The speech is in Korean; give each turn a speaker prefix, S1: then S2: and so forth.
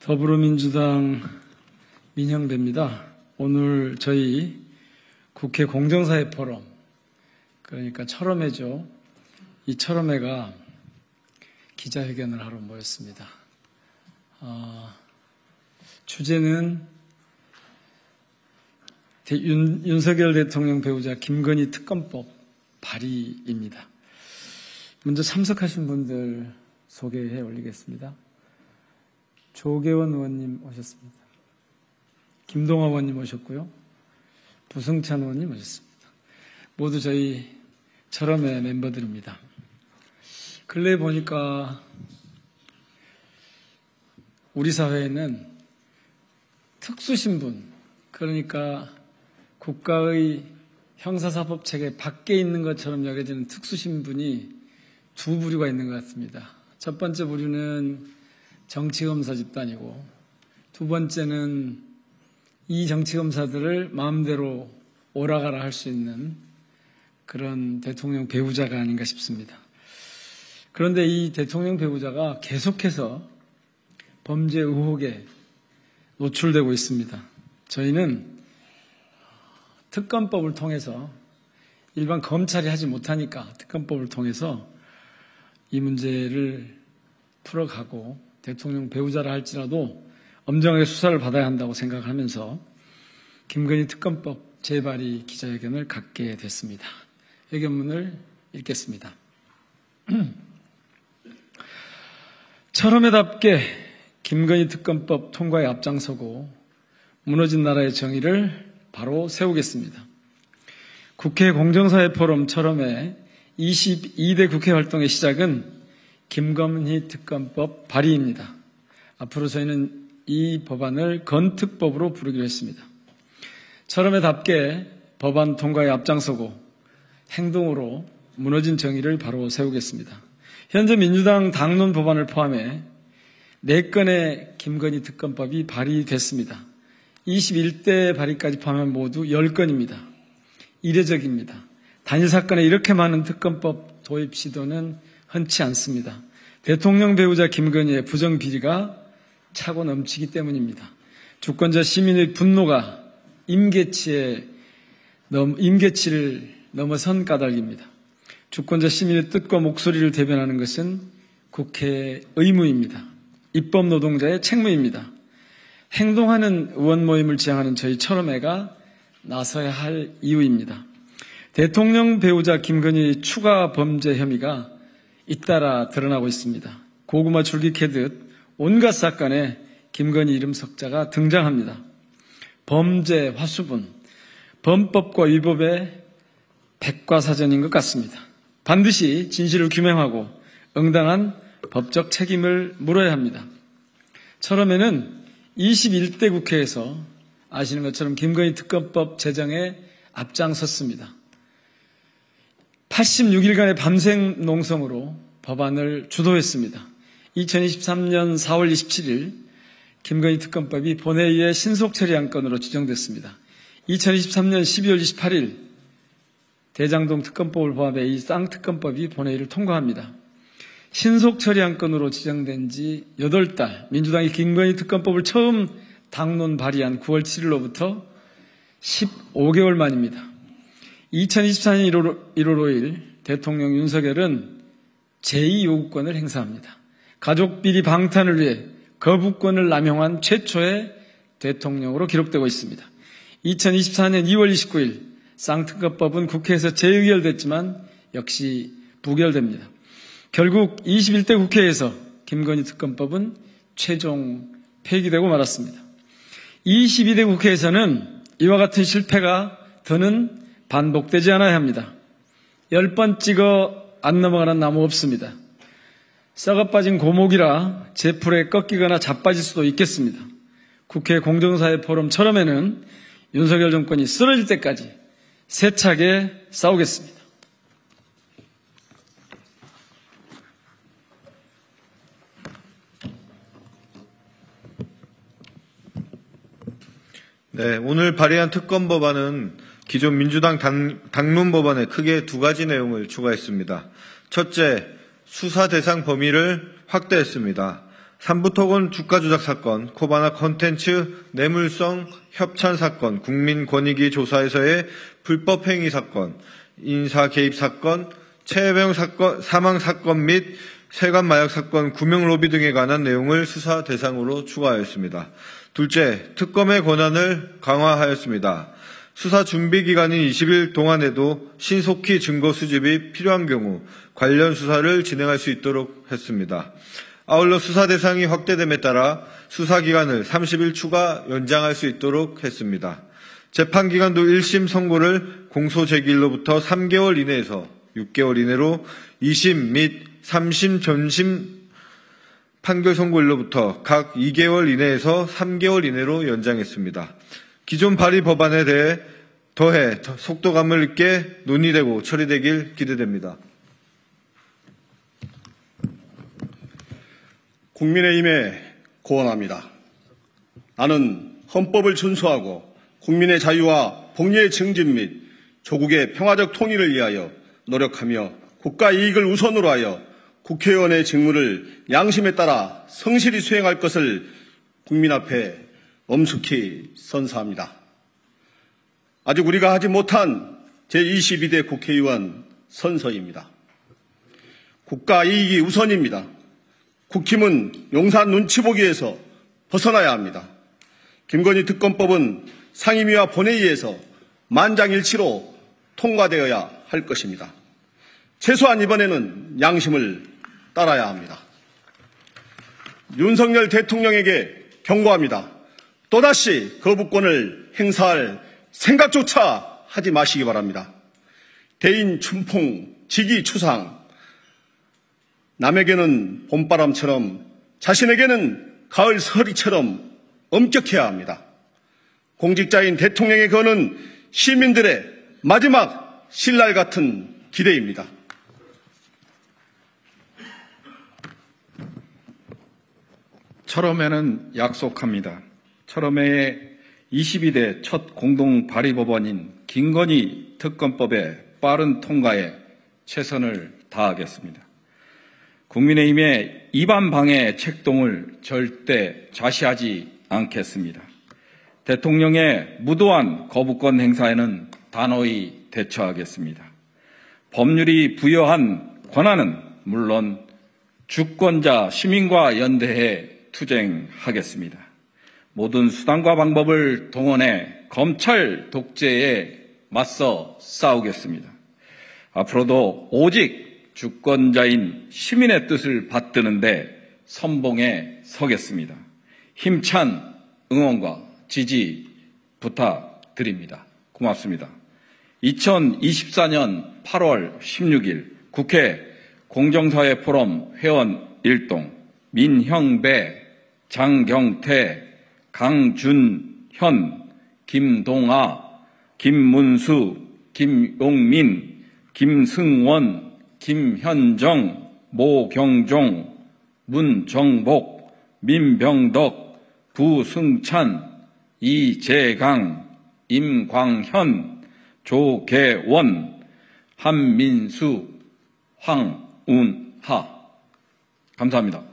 S1: 더불어민주당 민형배입니다. 오늘 저희 국회 공정사회 포럼, 그러니까 철험회죠. 이 철험회가 기자회견을 하러 모였습니다. 주제는 윤석열 대통령 배우자 김건희 특검법 발의입니다. 먼저 참석하신 분들 소개해 올리겠습니다. 조계원 의원님 오셨습니다. 김동아 의원님 오셨고요. 부승찬 의원님 오셨습니다. 모두 저희 철험회 멤버들입니다. 근래에 보니까 우리 사회에는 특수신분, 그러니까 국가의 형사사법체계 밖에 있는 것처럼 여겨지는 특수신분이 두 부류가 있는 것 같습니다. 첫 번째 부류는 정치검사 집단이고, 두 번째는 이 정치검사들을 마음대로 오라가라 할 수 있는 그런 대통령 배우자가 아닌가 싶습니다. 그런데 이 대통령 배우자가 계속해서 범죄 의혹에 노출되고 있습니다. 저희는 특검법을 통해서 일반 검찰이 하지 못하니까 특검법을 통해서 이 문제를 풀어가고 대통령 배우자라 할지라도 엄정하게 수사를 받아야 한다고 생각하면서 김건희 특검법 재발의 기자회견을 갖게 됐습니다. 회견문을 읽겠습니다. 철험회답게 김건희 특검법 통과에 앞장서고 무너진 나라의 정의를 바로 세우겠습니다. 국회 공정사회 포럼 철험회 22대 국회 활동의 시작은 김건희 특검법 발의입니다. 앞으로 저희는 이 법안을 건특법으로 부르기로 했습니다. 철험회답게 법안 통과에 앞장서고 행동으로 무너진 정의를 바로 세우겠습니다. 현재 민주당 당론 법안을 포함해 4건의 김건희 특검법이 발의됐습니다. 21대 발의까지 포함하면 모두 10건입니다. 이례적입니다. 단일 사건에 이렇게 많은 특검법 도입 시도는 흔치 않습니다. 대통령 배우자 김건희의 부정비리가 차고 넘치기 때문입니다. 주권자 시민의 분노가 임계치를 넘어선 까닭입니다. 주권자 시민의 뜻과 목소리를 대변하는 것은 국회의 의무입니다. 입법 노동자의 책무입니다. 행동하는 의원 모임을 지향하는 저희 철험회가 나서야 할 이유입니다. 대통령 배우자 김건희 추가 범죄 혐의가 잇따라 드러나고 있습니다. 고구마 줄기 캐듯 온갖 사건에 김건희 이름 석자가 등장합니다. 범죄 화수분, 범법과 위법의 백과사전인 것 같습니다. 반드시 진실을 규명하고 응당한 법적 책임을 물어야 합니다. 철험회는 21대 국회에서 아시는 것처럼 김건희 특검법 제정에 앞장섰습니다. 86일간의 밤샘 농성으로 법안을 주도했습니다. 2023년 4월 27일 김건희 특검법이 본회의에 신속처리 안건으로 지정됐습니다. 2023년 12월 28일 대장동 특검법을 포함해 이 쌍특검법이 본회의를 통과합니다. 신속처리 안건으로 지정된 지 8달, 민주당이 김건희 특검법을 처음 당론 발의한 9월 7일로부터 15개월 만입니다. 2024년 1월 5일 대통령 윤석열은 제2요구권을 행사합니다. 가족비리 방탄을 위해 거부권을 남용한 최초의 대통령으로 기록되고 있습니다. 2024년 2월 29일 쌍특검법은 국회에서 재의결됐지만 역시 부결됩니다. 결국 21대 국회에서 김건희 특검법은 최종 폐기되고 말았습니다. 22대 국회에서는 이와 같은 실패가 더는 반복되지 않아야 합니다. 10번 찍어 안 넘어가는 나무 없습니다. 썩어빠진 고목이라 제풀에 꺾이거나 자빠질 수도 있겠습니다. 국회 공정사회 포럼 철험회는 윤석열 정권이 쓰러질 때까지 세차게 싸우겠습니다.
S2: 네, 오늘 발의한 특검 법안은 기존 민주당 당론 법안에 크게 2가지 내용을 추가했습니다. 첫째, 수사 대상 범위를 확대했습니다. 삼부토건 주가조작 사건, 코바나 컨텐츠 뇌물성 협찬 사건, 국민권익위 조사에서의 불법 행위 사건, 인사 개입 사건, 최혜병 사건, 사망 사건 및 세관 마약 사건 구명 로비 등에 관한 내용을 수사 대상으로 추가하였습니다. 둘째, 특검의 권한을 강화하였습니다. 수사 준비 기간인 20일 동안에도 신속히 증거 수집이 필요한 경우 관련 수사를 진행할 수 있도록 했습니다. 아울러 수사 대상이 확대됨에 따라 수사 기간을 30일 추가 연장할 수 있도록 했습니다. 재판 기간도 1심 선고를 공소 제기일로부터 3개월 이내에서 6개월 이내로 2심 및 3심 전심 판결 선고일로부터 각 2개월 이내에서 3개월 이내로 연장했습니다. 기존 발의 법안에 대해 더해 속도감을 있게 논의되고 처리되길 기대됩니다.
S3: 국민의힘에 고언합니다. 나는 헌법을 준수하고 국민의 자유와 복리의 증진 및 조국의 평화적 통일을 위하여 노력하며 국가 이익을 우선으로 하여 국회의원의 직무를 양심에 따라 성실히 수행할 것을 국민 앞에 엄숙히 선서합니다. 아직 우리가 하지 못한 제22대 국회의원 선서입니다. 국가 이익이 우선입니다. 국힘은 용산 눈치 보기에서 벗어나야 합니다. 김건희 특검법은 상임위와 본회의에서 만장일치로 통과되어야 할 것입니다. 최소한 이번에는 양심을 따라야 합니다. 윤석열 대통령에게 경고합니다. 또다시 거부권을 행사할 생각조차 하지 마시기 바랍니다. 대인 춘풍, 직위 추상, 남에게는 봄바람처럼 자신에게는 가을 서리처럼 엄격해야 합니다. 공직자인 대통령의 거는 시민들의 마지막 신랄 같은 기대입니다.
S4: 철험회는 약속합니다. 철험회의 22대 첫 공동 발의 법안인 김건희 특검법의 빠른 통과에 최선을 다하겠습니다. 국민의힘의 이반 방해 책동을 절대 좌시하지 않겠습니다. 대통령의 무도한 거부권 행사에는 단호히 대처하겠습니다. 법률이 부여한 권한은 물론 주권자 시민과 연대해 투쟁하겠습니다. 모든 수단과 방법을 동원해 검찰 독재에 맞서 싸우겠습니다. 앞으로도 오직 주권자인 시민의 뜻을 받드는데 선봉에 서겠습니다. 힘찬 응원과 지지 부탁드립니다. 고맙습니다. 2024년 8월 16일 국회 공정사회 포럼 회원 일동 민형배, 장경태, 강준현, 김동아, 김문수, 김용민, 김승원, 김현정, 모경종, 문정복, 민병덕, 부승찬, 이재강, 임광현, 조계원, 한민수, 황운하. 감사합니다.